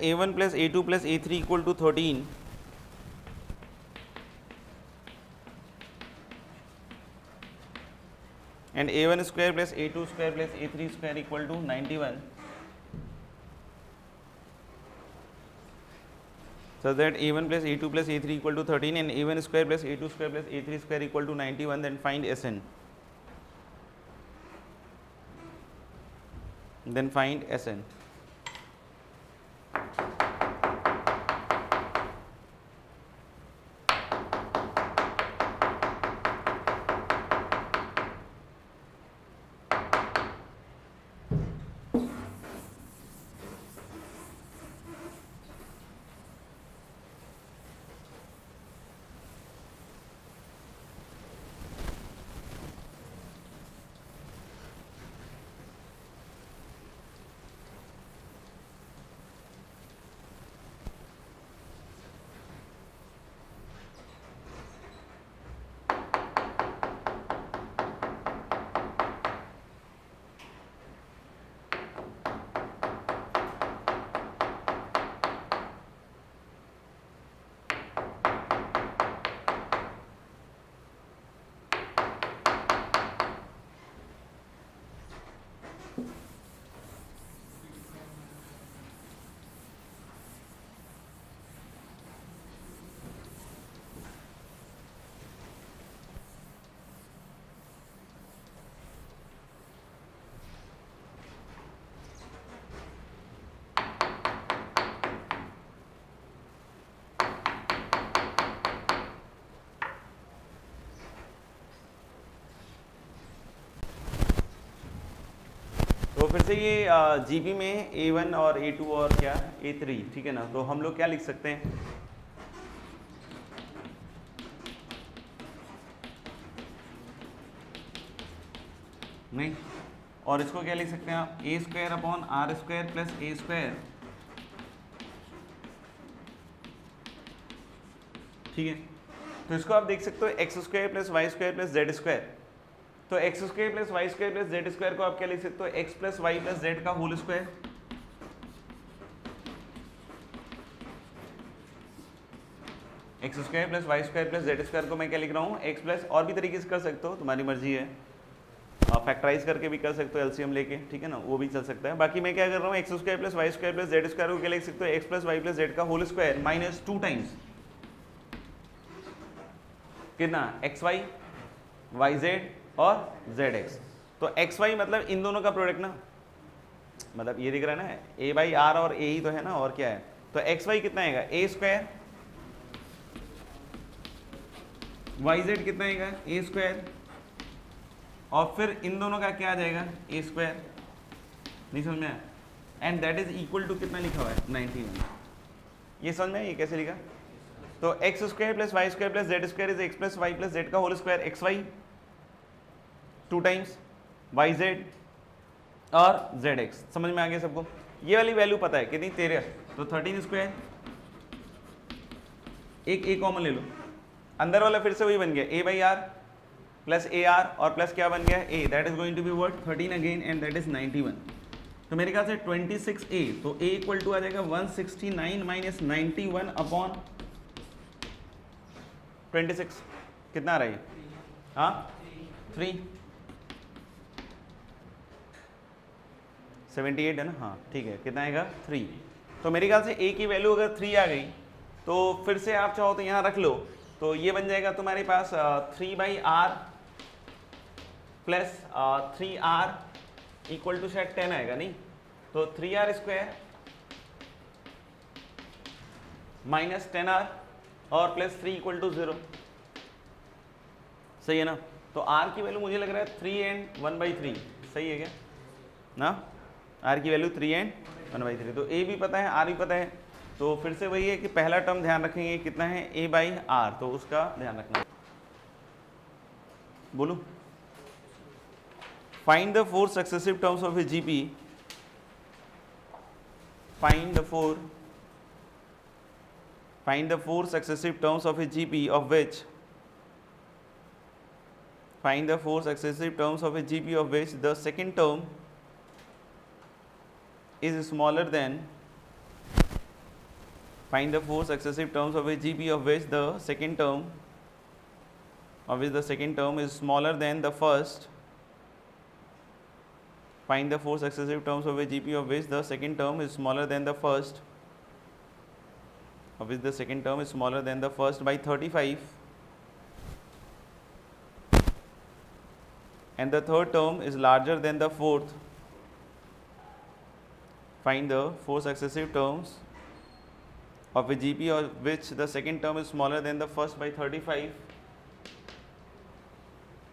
A1 plus A2 plus A3 equal to 13 and A1 square plus A2 square plus A3 square equal to 91 so that A1 plus A2 plus A3 equal to 13 and A1 square plus A2 square plus A3 square equal to 91, then find Sn. Then find Sn. तो फिर से ये GP में A1 और A2 और क्या A3, ठीक है ना। तो हम लोग क्या लिख सकते हैं, नहीं, और इसको क्या लिख सकते हैं आप, A square upon R square plus A square, ठीक है। तो इसको आप देख सकते हो X square plus Y square plus Z square. तो X square plus Y square plus Z square को आप क्या लिख सकते हो, X plus Y plus Z का whole square. X square plus Y square plus Z square को मैं क्या लिख रहा हूँ, एक्स प्लस, और भी तरीके से कर सकते हो, तुम्हारी मर्जी है, फैक्टराइज करके भी कर सकते हो एलसीएम लेके, ठीक है ना, वो भी चल सकता है। बाकी मैं क्या कर रहा हूँ, X square plus Y square plus Z square को क्या लिख सकते हो, X plus Y plus Z का होल स्क्वायर माइनस 2 टाइम्स कितना, एक्स वाई वाई जेड और जेड एक्स। तो एक्स वाई मतलब इन दोनों का प्रोडक्ट ना, मतलब ये दिख रहा है ना, ए बाई आर और ए ही तो है ना, और क्या है। तो एक्स वाई कितना आएगा, ए स्क्वायर, वाई जेड कितना आएगा, ए स्क्वायर, और फिर इन दोनों का क्या आ जाएगा, ए स्क्वायर। नहीं समझ में आया, and that is equal to कितना लिखा हुआ है, 91। ये समझ में आया, ये कैसे लिखा। तो X square plus Y square plus Z square is X plus Y plus Z का whole square, X Y 2 times Y Z और जेड एक्स। समझ में आ गया सबको। ये वाली वैल्यू पता है कितनी, 13। तो 13 स्क्वायर, एक ए कॉमन ले लो, अंदर वाला फिर से वही बन गया, A by R plus A R और प्लस क्या बन गया, A, that is going to be what 13 again, and that is 91। तो मेरे ख्याल से 26a, तो a इक्वल टू आ जाएगा 169 माइनस 91 अपॉन 26, कितना आ रहा है, हाँ 3, 78 है ना, हाँ ठीक है, कितना आएगा 3। तो मेरे ख्याल से a की वैल्यू अगर 3 आ गई तो फिर से आप चाहो तो यहाँ रख लो, तो ये बन जाएगा तुम्हारे पास 3 by R plus 3r equal to शायद 10 आएगा, नहीं तो 3r स्क्वायर माइनस 10r और प्लस 3 इक्वल टू 0, सही है ना। तो r की वैल्यू मुझे लग रहा है 3 एंड 1/3, सही है क्या ना, r की वैल्यू 3 एंड 1/3। तो a भी पता है, r भी पता है, तो फिर से वही है कि पहला टर्म ध्यान रखेंगे कितना है, a बाई आर, तो उसका ध्यान रखना। बोलो, find the 4 successive terms of a GP, find the 4 find the four successive terms of a GP of which the second term is smaller than find the four successive terms of a GP of which the second term is smaller than the first. Find the four successive terms of a GP of which the second term is smaller than the first. Of which the second term is smaller than the first by 35, and the third term is larger than the fourth. Find the four successive terms of a GP of which the second term is smaller than the first by 35,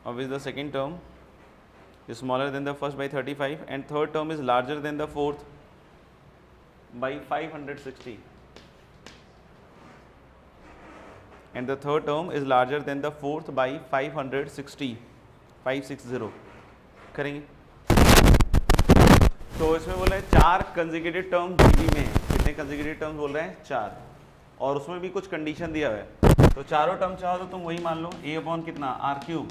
of which the second term is smaller than the first by 35, and third term is larger than the fourth by 560. And the third term is larger than the fourth by 560 करेंगे। तो इसमें बोल रहे हैं 4 consecutive term GP में है। कितने consecutive terms बोल रहे हैं? 4, और उसमें भी कुछ कंडीशन दिया हुआ है। तो चारों टर्म चाहो तो तुम वही मान लो, a अपॉन कितना आर क्यूब,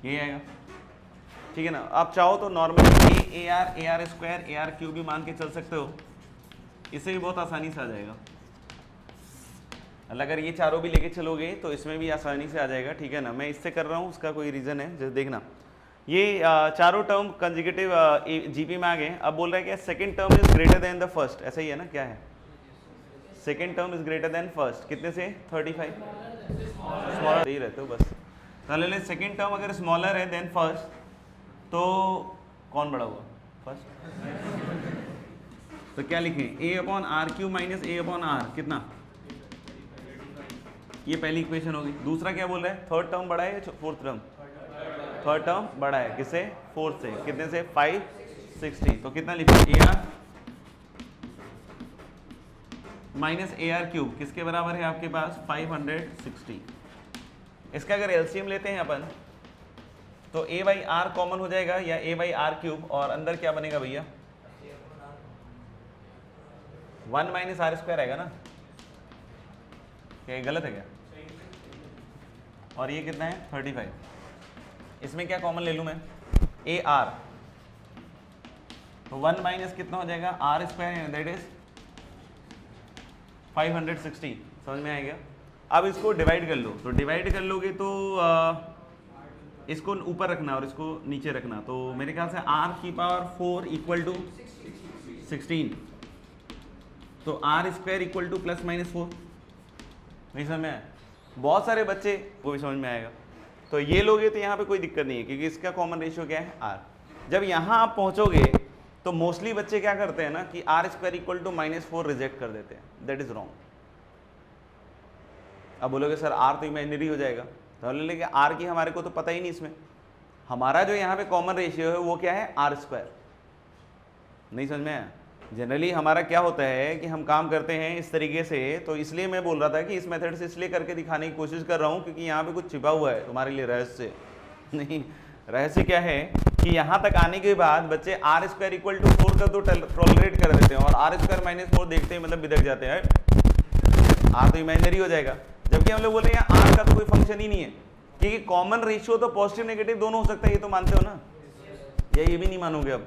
ये आएगा, ठीक है ना। आप चाहो तो normally A R square A r cube भी मान के चल सकते हो, इससे भी बहुत आसानी से आ जाएगा। अगर ये चारों भी लेके चलोगे तो इसमें भी आसानी से आ जाएगा, ठीक है ना। मैं इससे कर रहा हूँ, उसका कोई रीज़न है, जैसे देखना ये चारों टर्म कंसेक्यूटिव जीपी में आ गए। अब बोल रहा है कि second term is greater than the first, ऐसा ही है ना, क्या है? Second term is greater than first, कितने से? 35, स्मॉलर ही रहते हो बस। तो सेकंड टर्म अगर स्मॉलर है देन फर्स्ट, तो कौन बड़ा हुआ? फर्स्ट। तो क्या लिखें? a upon R Q minus a upon R, कितना? ये पहली इक्वेशन होगी। दूसरा क्या बोल रहा है? थर्ड टर्म बड़ा है या फोर्थ टर्म? थर्ड टर्म बड़ा है, किससे? फोर्थ से। कितने से? 560। तो कितना लिखें? A R minus a r cube किसके बराबर है आपके पास? 560। इसका अगर एलसीएम लेते हैं अपन, तो a बाई आर कॉमन हो जाएगा या a बाई आर क्यूब, और अंदर क्या बनेगा भैया? 1 माइनस आर स्क्वायर आएगा ना। क्या ये गलत है क्या? और ये कितना है? 35। इसमें क्या कॉमन ले लूं मैं? ए आर, तो 1 माइनस कितना हो जाएगा? R square, that is 560। समझ में आएगा? अब इसको डिवाइड कर लो, तो डिवाइड कर लोगे तो इसको ऊपर रखना और इसको नीचे रखना, तो मेरे ख्याल से r की पावर 4 इक्वल टू 16, तो R square equal to plus minus 4। नहीं समझ में आया? बहुत सारे बच्चे वो भी समझ में आएगा। तो ये लोगे तो यहाँ पे कोई दिक्कत नहीं है, क्योंकि इसका कॉमन रेशियो क्या है? r। जब यहाँ आप पहुँचोगे तो मोस्टली बच्चे क्या करते हैं ना कि R square equal to -4 reject कर देते हैं, दैट इज रॉन्ग। अब बोलोगे सर आर तो इमेजिनरी हो जाएगा, तो लेकिन आर की हमारे को तो पता ही नहीं। इसमें हमारा जो यहाँ पे कॉमन रेशियो है वो क्या है? R square. नहीं समझ में आया? जनरली हमारा क्या होता है कि हम काम करते हैं इस तरीके से, तो इसलिए मैं बोल रहा था कि इस मेथड से इसलिए करके दिखाने की कोशिश कर रहा हूँ क्योंकि यहाँ पे कुछ छिपा हुआ है तुम्हारे लिए रहस्य। नहीं, रहस्य क्या है कि यहाँ तक आने के बाद बच्चे आर स्क्वायर इक्वल टू 4 का तो टॉलरेट कर देते हैं, और आर स्क्वायर -4 देखते ही मतलब बिदक जाते हैं, आर तो इमेजिनरी हो जाएगा। जबकि हम लोग बोल रहे हैं आर का तो कोई फंक्शन ही नहीं है, क्योंकि कॉमन रेशियो तो पॉजिटिव नेगेटिव दोनों हो सकता है, ये तो मानते हो ना, या ये भी नहीं मानोगे? अब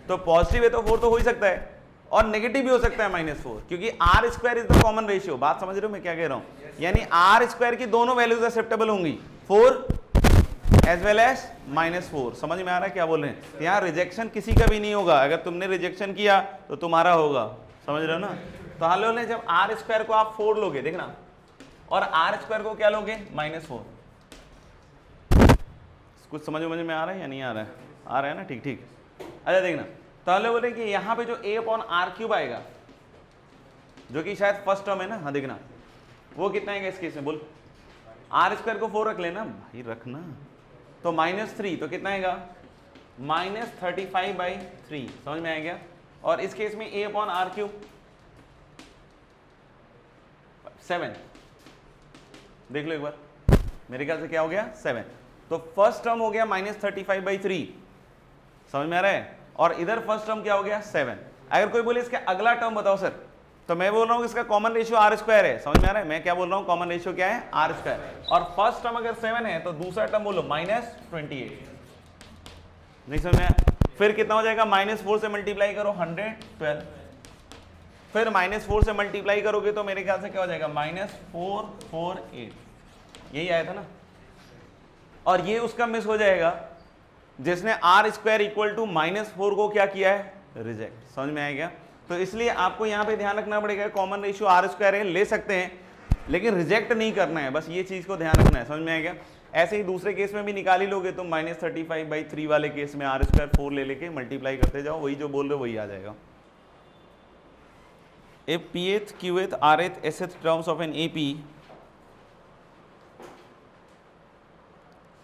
तो पॉजिटिव है तो 4 तो हो ही सकता है, और नेगेटिव भी हो सकता है -4, क्योंकि R square is the common ratio. बात समझ रहे हो मैं क्या कह रहा हूं? यानी आर स्क्वायर की दोनों वैल्यूज एक्सेप्टेबल होंगी, 4 एज वेल एज -4। समझ में आ रहा है क्या बोल रहे हैं? यहाँ रिजेक्शन किसी का भी नहीं होगा, अगर तुमने रिजेक्शन किया तो तुम्हारा होगा। समझ रहे हो ना? तो हाल ने जब आर स्क्वायर को आप 4 लोगे, देखना, और आर स्क्वायर को क्या लोगे? -4। कुछ समझ में आ रहा है या नहीं आ रहा है? आ रहा है ना? ठीक ठीक। अच्छा देखना, तो बोले कि यहाँ पे जो a अपॉन आर क्यूब आएगा, जो कि शायद फर्स्ट टर्म है ना, हाँ देखना वो कितना आएगा इस केस में? बोल, आर स्क्वायर को 4 रख लेना भाई, रखना, तो -3, तो कितना आएगा? -35/3। समझ में आएगा? और इस केस में a अपॉन आर क्यूब 7, देख लो एक बार, मेरे ख्याल से क्या हो गया? 7। तो फर्स्ट टर्म हो गया -35/3। समझ में आ रहा है? और इधर फर्स्ट टर्म क्या हो गया 7। अगर कोई बोले इसका अगला टर्म बताओ सर, तो मैं बोल रहा हूँ इसका कॉमन रेशियो आर स्क्वायर है। समझ में आ रहा है मैं क्या बोल रहा हूँ? कॉमन रेशियो क्या है? R square. और फर्स्ट टर्म अगर 7 है तो दूसरा टर्म बोलो -28। नहीं समझ में? फिर कितना हो जाएगा? -4 से मल्टीप्लाई करो 112, फिर -4 से मल्टीप्लाई करोगे तो मेरे ख्याल से क्या हो जाएगा? -448। यही आया था ना। और ये उसका मिस हो जाएगा जिसने आर स्क्वायर इक्वल टू -4 को क्या किया है? रिजेक्ट। समझ में आएगा? तो इसलिए आपको यहां पे ध्यान रखना पड़ेगा, कॉमन रेशियो आर स्क्वायर है, ले सकते हैं लेकिन रिजेक्ट नहीं करना है, बस ये चीज को ध्यान रखना है। समझ में आएगा? ऐसे ही दूसरे केस में भी निकाल ही लोगे तो -35/3 वाले केस में आर स्क्वायर 4 ले लेके मल्टीप्लाई करते जाओ, वही जो बोल रहे हो वही आ जाएगा। If pth, qth, rth, sth terms of an AP,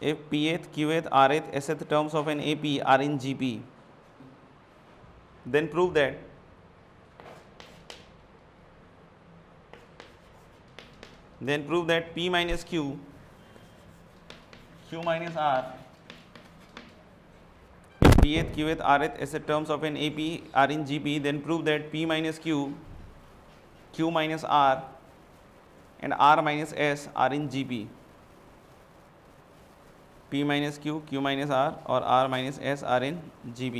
if pth, qth, rth, sth terms of an AP are in GP, then prove that P minus Q, Q minus R, if pth, qth, rth, sth terms of an AP are in GP, then prove that P minus Q, Q minus R and R minus S are in GP. P minus Q, Q minus R और R minus S are in GP.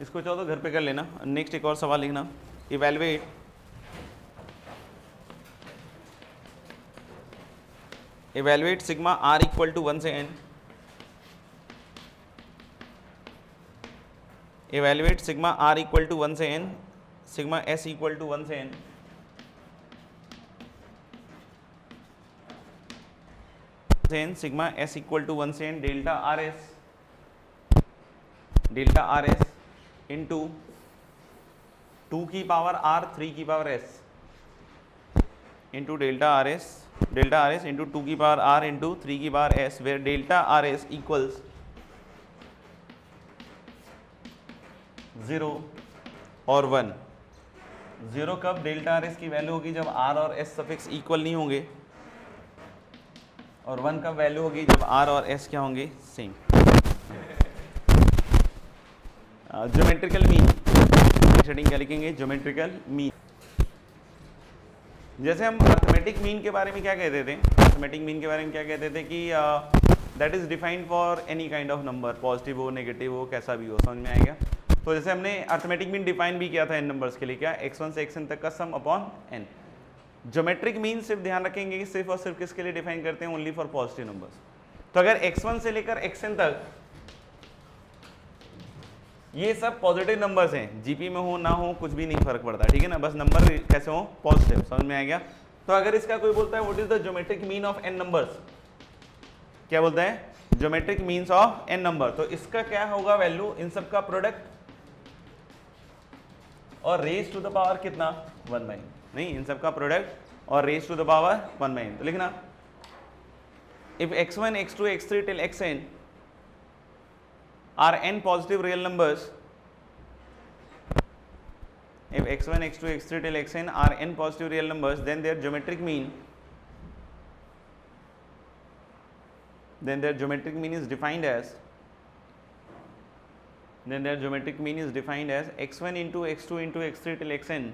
इसको चाहो तो घर पे कर लेना। Next एक और सवाल लिखना, evaluate sigma R equal to 1 से n, evaluate sigma R equal to 1 से n, sigma S equal to 1 से n, sigma S equal to 1 से n delta r s into 2 की पावर r 3 की power s into delta r s into 2 की power r into 3 की power s, where delta r s equals 0 और 1। 0 कब delta r s की value होगी? जब r और s सफिक्स इक्वल नहीं होंगे। और 1 कब वैल्यू होगी? जब r और s क्या होंगे? सेम। ज्योमेट्रिकल मीन शेडिंग क्या लिखेंगे? Geometrical mean. जैसे हम अर्थमेटिक मीन के बारे में क्या कहते थे? अर्थमेटिक मीन के बारे में क्या कहते थे कि that is defined for any kind of number, positive हो, नेगेटिव हो, कैसा भी हो। समझ में आएगा? तो जैसे हमने अर्थमेटिक मीन डिफाइन भी किया था n नंबर्स के लिए, क्या? x1 से xn तक का सम अपॉन n। ज्योमेट्रिक मीन सिर्फ ध्यान रखेंगे कि सिर्फ और सिर्फ किसके लिए डिफाइन करते हैं? Only for positive numbers. तो अगर x1 से लेकर xn तक ये सब पॉजिटिव नंबर्स हैं, जीपी में हो ना हो कुछ भी नहीं फर्क पड़ता, ठीक है ना? बस नंबर कैसे हो? पॉजिटिव। समझ में आ गया? तो अगर इसका कोई बोलता है what is the geometric mean of n numbers, क्या बोलता है? Geometric means of n number. तो इसका क्या होगा वैल्यू? इन सब का प्रोडक्ट और रेज टू द पावर कितना? 1/n। नहीं, इन सब का प्रोडक्ट और raise to the power 1/n। तो लिखना if x1, x2, x3 till xn are n positive real numbers, if x1, x2, x3 till xn are n positive real numbers, then their geometric mean is defined as x1 into x2 into x3 till xn,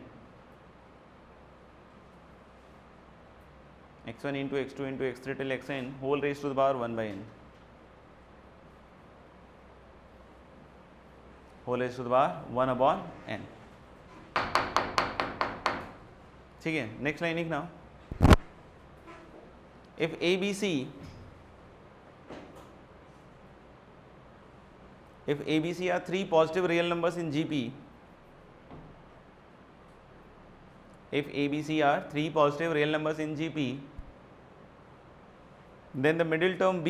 x1 into x2 into x3 till xn whole raised to the power 1/n, whole raised to the power 1/n। ठीक है, next line लिखना, if ABC are 3 positive real numbers in GP, if ABC are 3 positive real numbers in GP, then the middle term B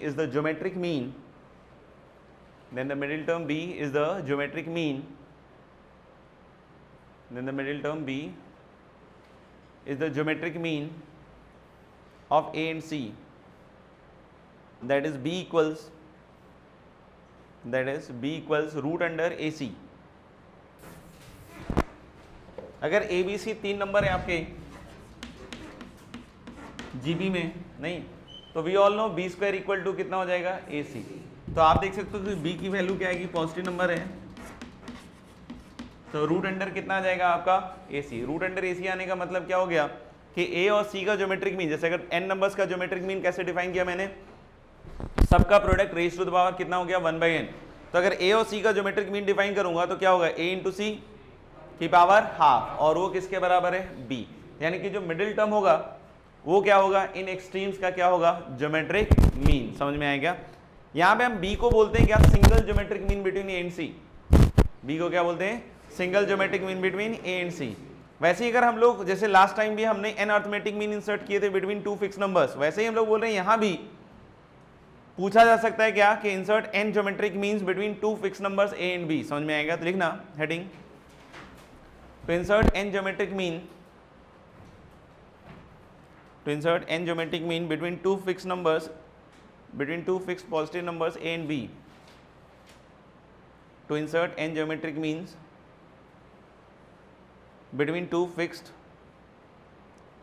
is the geometric mean, then the middle term B is the geometric mean, then the middle term B is the geometric mean of A and C, that is B equals root under AC। अगर ABC 3 number है आपके GB में, नहीं तो we all know B square equal to कितना हो जाएगा ए सी। तो आप देख सकते हो कि बी की वैल्यू क्या आएगी, पॉजिटिव नंबर है, तो रूट अंडर कितना आ जाएगा आपका ए सी। रूट अंडर ए सी आने का मतलब क्या हो गया कि ए और सी का ज्योमेट्रिक मीन, जैसे अगर एन नंबर्स का ज्योमेट्रिक मीन कैसे डिफाइन किया मैंने, सबका product raise to the power कितना हो गया 1/n। तो अगर ए और सी का ज्योमेट्रिक मीन डिफाइन करूंगा तो क्या होगा ए इंटू सी की पावर हाफ, और वो किसके बराबर है बी, यानी कि जो मिडिल टर्म होगा वो क्या होगा इन एक्सट्रीम्स का क्या होगा ज्योमेट्रिक मीन। समझ में आएगा। यहाँ पे हम बी को बोलते हैं क्या single geometric mean between A and C. B को क्या बोलते हैं single geometric mean between A and C. वैसे ही अगर हम लोग जैसे लास्ट टाइम भी हमने एन अर्थमेटिक मीन इंसर्ट किए थे बिटवीन टू फिक्स नंबर्स, वैसे ही हम लोग बोल रहे हैं यहाँ भी पूछा जा सकता है क्या कि insert N geometric means between two fix numbers A and B. समझ में आएगा तो लिखना heading, to insert n geometric mean between two fixed numbers, between two fixed positive numbers a and b, to insert n geometric means between two fixed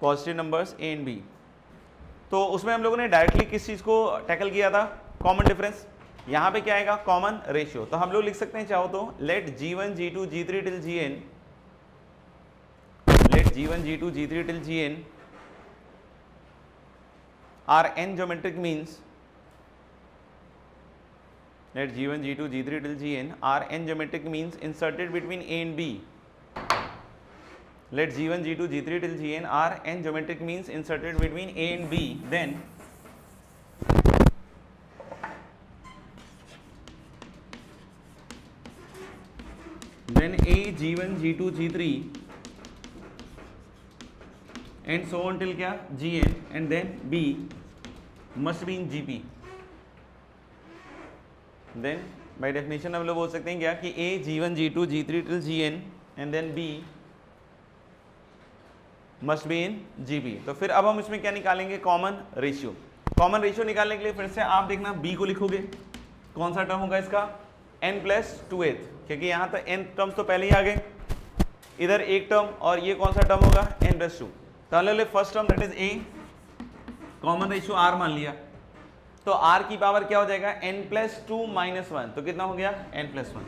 positive numbers a and b। तो उसमें हम लोगों ने directly किस चीज को tackle किया था, कॉमन डिफरेंस। यहाँ पे क्या आएगा कॉमन रेशियो। तो हम लोग लिख सकते हैं चाहो तो late g1 g2 g3 till gn, let g1 g2 g3 till gn are n geometric means, let g1 g2 g3 till gn are n geometric means inserted between a and b, let g1 g2 g3 till gn are n geometric means inserted between a and b, then a g1 g2 g3 and so on till क्या gn and then b must be in gp। then by definition हम लोग बोल सकते हैं क्या कि a g1 g2 g3 till gn and then b must be in gp। तो फिर अब हम इसमें क्या निकालेंगे कॉमन रेशियो। कॉमन रेशियो निकालने के लिए फिर से आप देखना b को लिखोगे, कौन सा टर्म होगा इसका n+2th, क्योंकि यहाँ तक n टर्म्स तो पहले ही आ गए, इधर एक टर्म और ये कौन सा टर्म होगा n+2। तो ले first term that is a, common ratio r मान लिया, तो r की पावर क्या हो जाएगा n+2 - 1, तो कितना हो गया n+1।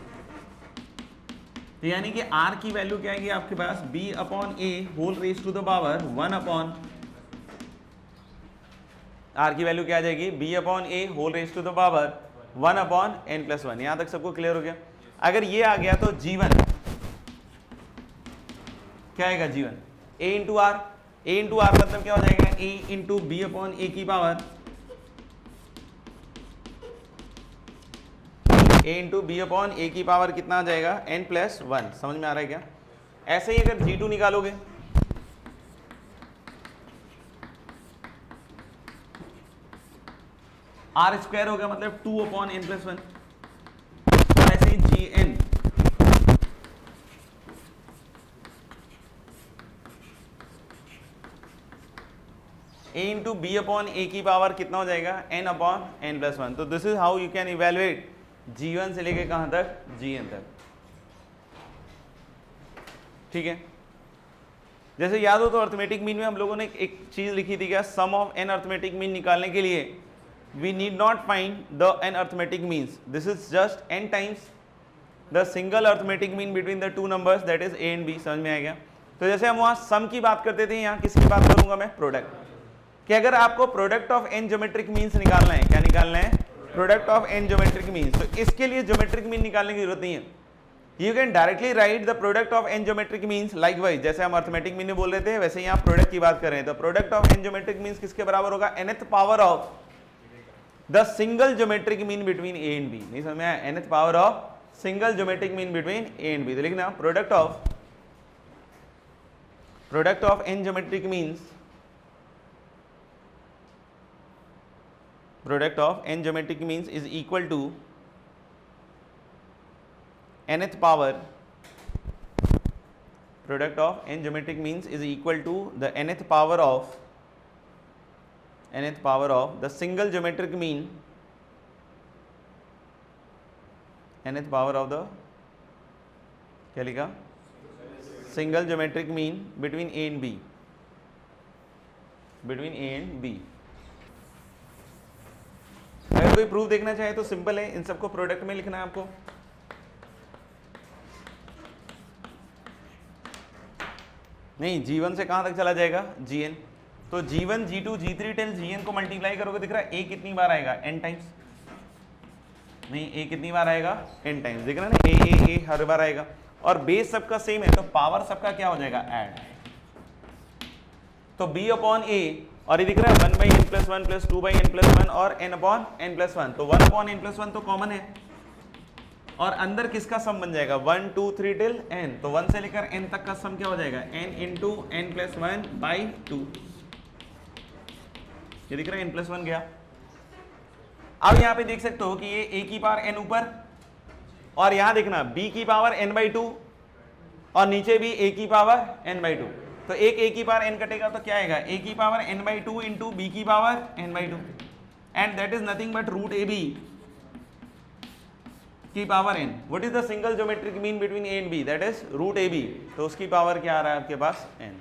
तो यानी कि r की वैल्यू क्या आएगी आपके पास b/a whole raise to the power 1/, r की वैल्यू क्या आ जाएगी b/a whole raise to the power 1/n+1। यहां तक सबको क्लियर हो गया। अगर ये आ गया तो g1 क्या आएगा g1 a into R, a into R मतलब क्या हो जाएगा a इंटू b/a की पावर a इंटू b/a की पावर कितना आ जाएगा n+1। समझ में आ रहा है क्या। ऐसे ही अगर g2 निकालोगे r स्क्वायर होगा मतलब 2/n+1, और ऐसे ही gn a इंटू b/a की पावर कितना हो जाएगा n/n+1। तो this is how you can evaluate g1 से लेके कहां तक gn तक। ठीक है, जैसे याद हो तो अर्थमेटिक मीन में हम लोगों ने एक चीज लिखी थी क्या, सम ऑफ n अर्थमेटिक मीन निकालने के लिए we need not find the n arithmetic means, this is just n times the single arithmetic mean between the two numbers that is a and b। समझ में आ गया। तो जैसे हम वहां सम की बात करते थे, यहाँ किसकी बात करूंगा मैं प्रोडक्ट, कि अगर आपको product of n geometric means निकालना है, क्या निकालना है product of n geometric means, तो इसके लिए ज्योमेट्रिक मीन निकालने की जरूरत नहीं है। You can directly right the product of n geometric means likewise, जैसे हम अर्थमेटिक मीन में बोल रहे थे वैसे यहाँ प्रोडक्ट की बात कर रहे हैं। तो product of n geometric means किसके बराबर होगा nth power of the single geometric mean between A and B. नहीं समझ में आया, nth power of single geometric mean between A and B. तो लिखना product of n geometric means, product of n geometric means is equal to nth power, product of n geometric means is equal to the nth power of the single geometric mean, nth power of the क्या लिखा single geometric mean between a and b, between a and b। अगर कोई proof देखना चाहे तो simple है, इन सबको product में लिखना है आपको। नहीं, G1 से कहां तक चला जाएगा, Gn, तो G1 G2 G3 till Gn को मल्टीप्लाई करोगे, दिख रहा है a कितनी बार आएगा, n टाइम्स, नहीं a कितनी बार आएगा, n टाइम्स, दिख रहा है ना, a हर बार आएगा, और बेस सबका सेम है तो पावर सबका क्या हो जाएगा, ऐड, तो b अपॉन a, और ये दिख रहा है 1/n + 1 + 2/n + 1 और n अपॉन n + 1, तो 1 अपॉन n + 1 तो कॉमन है, और अंदर किसका सम बन जाएगा, 1 2 3 टिल n, तो 1 से लेकर n तक का सम क्या हो जाएगा, n इंटू n + 1/2, ये दिख रहा है n + 1 गया। अब यहां पे देख सकते हो कि ये a की पावर n ऊपर, और यहां देखना b की पावर n/2 और नीचे भी a की पावर n/2, तो एक a की पावर n कटेगा तो क्या आएगा, a की पावर n/2 इंटू b की power n/2, and that is nothing but root ab की power n। What is the single geometric mean between a and b, that is root ab, तो उसकी power क्या आ रहा है आपके पास n।